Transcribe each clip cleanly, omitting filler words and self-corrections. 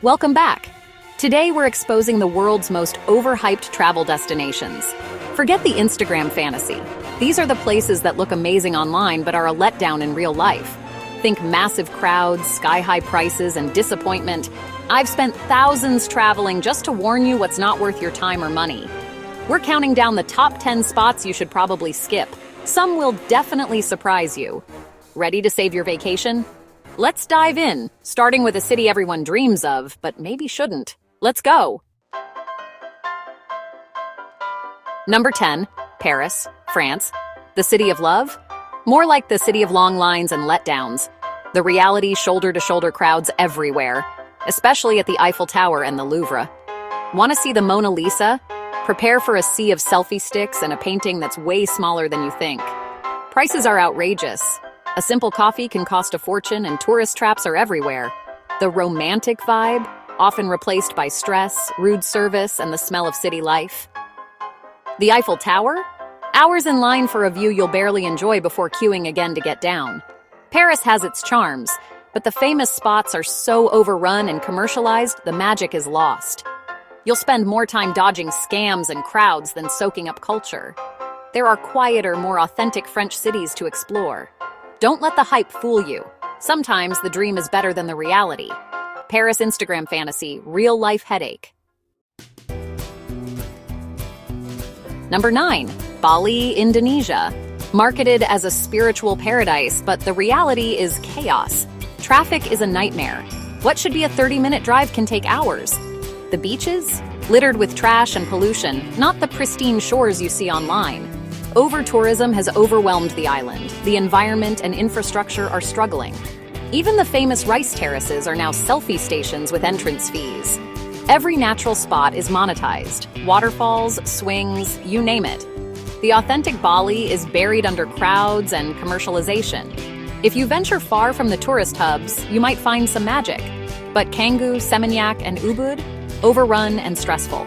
Welcome back. Today we're exposing the world's most overhyped travel destinations. Forget the Instagram fantasy. These are the places that look amazing online but are a letdown in real life. Think massive crowds, sky-high prices, and disappointment. I've spent thousands traveling just to warn you what's not worth your time or money. We're counting down the top 10 spots you should probably skip. Some will definitely surprise you. Ready to save your vacation? Let's dive in, starting with a city everyone dreams of, but maybe shouldn't. Let's go! Number 10, Paris, France. The city of love? More like the city of long lines and letdowns. The reality shoulder-to-shoulder crowds everywhere, especially at the Eiffel Tower and the Louvre. Want to see the Mona Lisa? Prepare for a sea of selfie sticks and a painting that's way smaller than you think. Prices are outrageous. A simple coffee can cost a fortune and tourist traps are everywhere. The romantic vibe, often replaced by stress, rude service, and the smell of city life. The Eiffel Tower? Hours in line for a view you'll barely enjoy before queuing again to get down. Paris has its charms, but the famous spots are so overrun and commercialized, the magic is lost. You'll spend more time dodging scams and crowds than soaking up culture. There are quieter, more authentic French cities to explore. Don't let the hype fool you. Sometimes the dream is better than the reality. Paris Instagram fantasy, real-life headache. Number 9, Bali, Indonesia. Marketed as a spiritual paradise, but the reality is chaos. Traffic is a nightmare. What should be a 30-minute drive can take hours. The beaches? Littered with trash and pollution, not the pristine shores you see online. Over-tourism has overwhelmed the island. The environment and infrastructure are struggling. Even the famous rice terraces are now selfie stations with entrance fees. Every natural spot is monetized. Waterfalls, swings, you name it. The authentic Bali is buried under crowds and commercialization. If you venture far from the tourist hubs, you might find some magic. But Canggu, Seminyak, and Ubud? Overrun and stressful.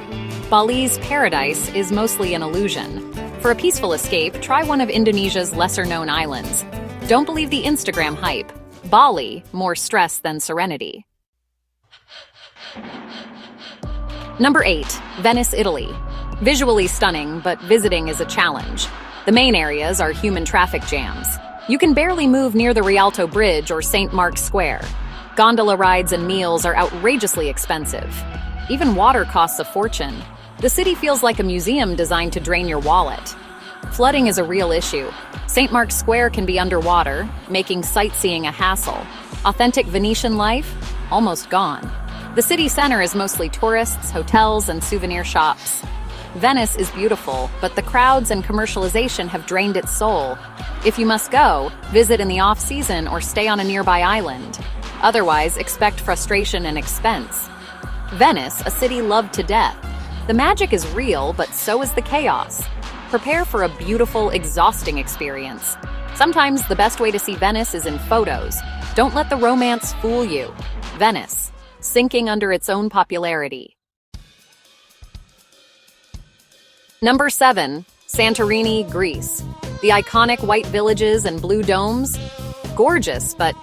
Bali's paradise is mostly an illusion. For a peaceful escape, try one of Indonesia's lesser-known islands. Don't believe the Instagram hype. Bali, more stress than serenity. Number 8, Venice, Italy. Visually stunning, but visiting is a challenge. The main areas are human traffic jams. You can barely move near the Rialto Bridge or St. Mark's Square. Gondola rides and meals are outrageously expensive. Even water costs a fortune. The city feels like a museum designed to drain your wallet. Flooding is a real issue. St. Mark's Square can be underwater, making sightseeing a hassle. Authentic Venetian life? Almost gone. The city center is mostly tourists, hotels, and souvenir shops. Venice is beautiful, but the crowds and commercialization have drained its soul. If you must go, visit in the off-season or stay on a nearby island. Otherwise, expect frustration and expense. Venice, a city loved to death. The magic is real, but so is the chaos. Prepare for a beautiful, exhausting experience. Sometimes the best way to see Venice is in photos. Don't let the romance fool you. Venice, sinking under its own popularity. Number 7, Santorini, Greece. The iconic white villages and blue domes? Gorgeous, but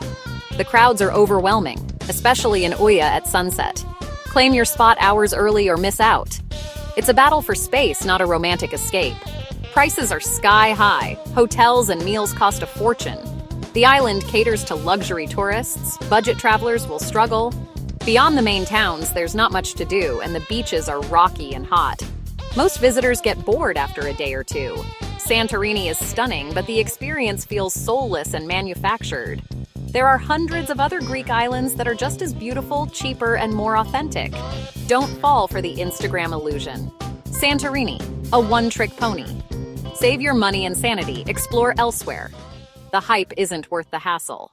the crowds are overwhelming, especially in Oya at sunset. Claim your spot hours early or miss out. It's a battle for space, not a romantic escape. Prices are sky high. Hotels and meals cost a fortune. The island caters to luxury tourists. Budget travelers will struggle. Beyond the main towns, there's not much to do, and the beaches are rocky and hot. Most visitors get bored after a day or two. Santorini is stunning, but the experience feels soulless and manufactured. There are hundreds of other Greek islands that are just as beautiful, cheaper, and more authentic. Don't fall for the Instagram illusion. Santorini, a one-trick pony. Save your money and sanity, explore elsewhere. The hype isn't worth the hassle.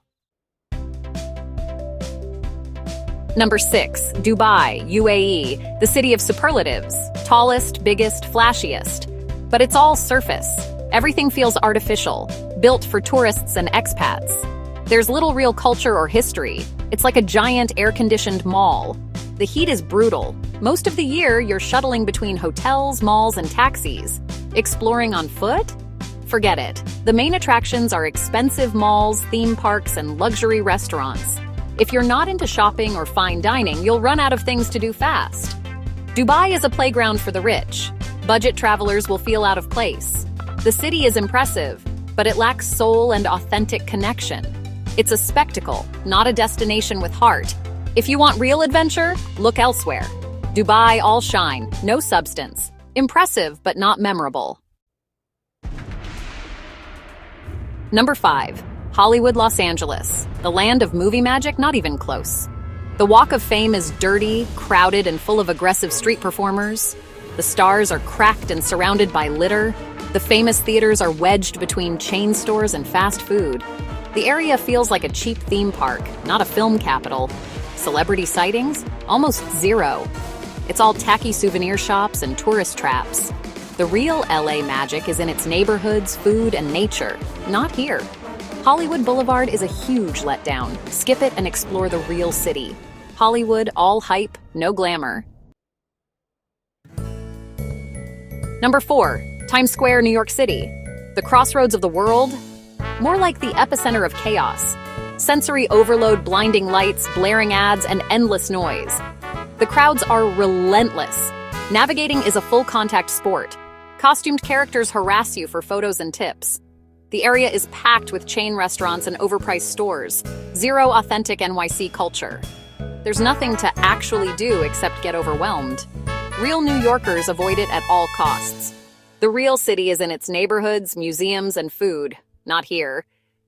Number 6, Dubai, UAE, the city of superlatives. Tallest, biggest, flashiest. But it's all surface. Everything feels artificial, built for tourists and expats. There's little real culture or history. It's like a giant air-conditioned mall. The heat is brutal. Most of the year, you're shuttling between hotels, malls, and taxis. Exploring on foot? Forget it. The main attractions are expensive malls, theme parks, and luxury restaurants. If you're not into shopping or fine dining, you'll run out of things to do fast. Dubai is a playground for the rich. Budget travelers will feel out of place. The city is impressive, but it lacks soul and authentic connection. It's a spectacle, not a destination with heart. If you want real adventure, look elsewhere. Dubai all shine, no substance. Impressive, but not memorable. Number 5. Hollywood, Los Angeles. The land of movie magic, not even close. The Walk of Fame is dirty, crowded, and full of aggressive street performers. The stars are cracked and surrounded by litter. The famous theaters are wedged between chain stores and fast food. The area feels like a cheap theme park, not a film capital. Celebrity sightings? Almost zero. It's all tacky souvenir shops and tourist traps. The real LA magic is in its neighborhoods, food, and nature, not here. Hollywood Boulevard is a huge letdown. Skip it and explore the real city. Hollywood, all hype, no glamour. Number 4. Times Square, New York City. The crossroads of the world? More like the epicenter of chaos. Sensory overload, blinding lights, blaring ads, and endless noise. The crowds are relentless. Navigating is a full-contact sport. Costumed characters harass you for photos and tips. The area is packed with chain restaurants and overpriced stores. Zero authentic NYC culture. There's nothing to actually do except get overwhelmed. Real New Yorkers avoid it at all costs. The real city is in its neighborhoods, museums, and food. Not here.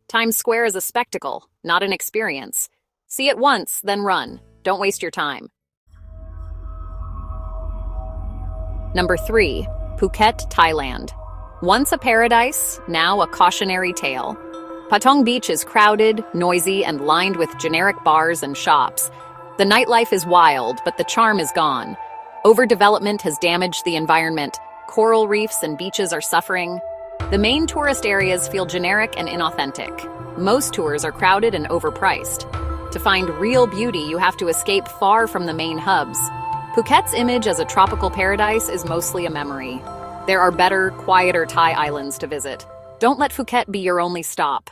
Times Square is a spectacle, not an experience. See it once, then run. Don't waste your time. Number 3. Phuket, Thailand. Once a paradise, now a cautionary tale. Patong Beach is crowded, noisy, and lined with generic bars and shops. The nightlife is wild, but the charm is gone. Overdevelopment has damaged the environment. Coral reefs and beaches are suffering. The main tourist areas feel generic and inauthentic. Most tours are crowded and overpriced. To find real beauty, you have to escape far from the main hubs. Phuket's image as a tropical paradise is mostly a memory. There are better, quieter Thai islands to visit. Don't let Phuket be your only stop.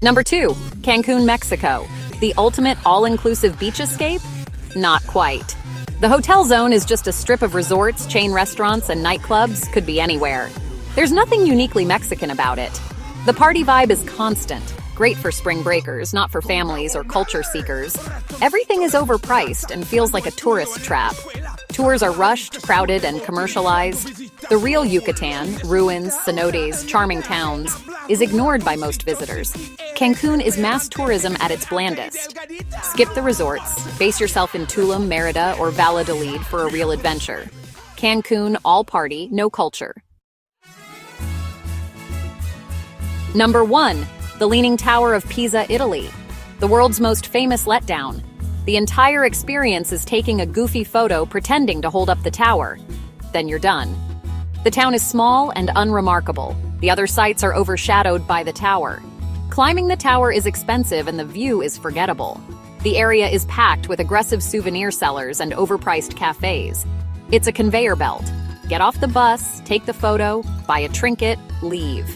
Number 2. Cancun, Mexico. The ultimate all-inclusive beach escape? Not quite. The hotel zone is just a strip of resorts, chain restaurants, and nightclubs. Could be anywhere. There's nothing uniquely Mexican about it. The party vibe is constant. Great for spring breakers, not for families or culture seekers. Everything is overpriced and feels like a tourist trap. Tours are rushed, crowded, and commercialized. The real Yucatan, ruins, cenotes, charming towns, is ignored by most visitors. Cancun is mass tourism at its blandest. Skip the resorts, base yourself in Tulum, Merida, or Valladolid for a real adventure. Cancun, all party, no culture. Number 1. The Leaning Tower of Pisa, Italy. The world's most famous letdown. The entire experience is taking a goofy photo pretending to hold up the tower. Then you're done. The town is small and unremarkable. The other sites are overshadowed by the tower. Climbing the tower is expensive and the view is forgettable. The area is packed with aggressive souvenir sellers and overpriced cafes. It's a conveyor belt. Get off the bus, take the photo, buy a trinket, leave.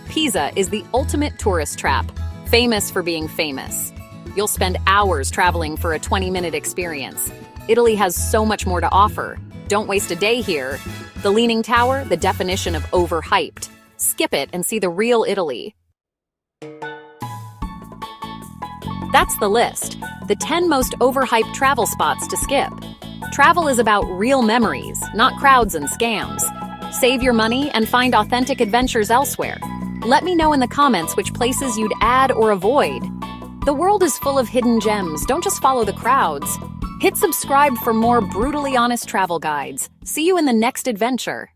Pisa is the ultimate tourist trap, famous for being famous. You'll spend hours traveling for a 20-minute experience. Italy has so much more to offer. Don't waste a day here. The Leaning Tower, the definition of overhyped. Skip it and see the real Italy. That's the list. The 10 most overhyped travel spots to skip. Travel is about real memories, not crowds and scams. Save your money and find authentic adventures elsewhere. Let me know in the comments which places you'd add or avoid. The world is full of hidden gems. Don't just follow the crowds. Hit subscribe for more brutally honest travel guides. See you in the next adventure.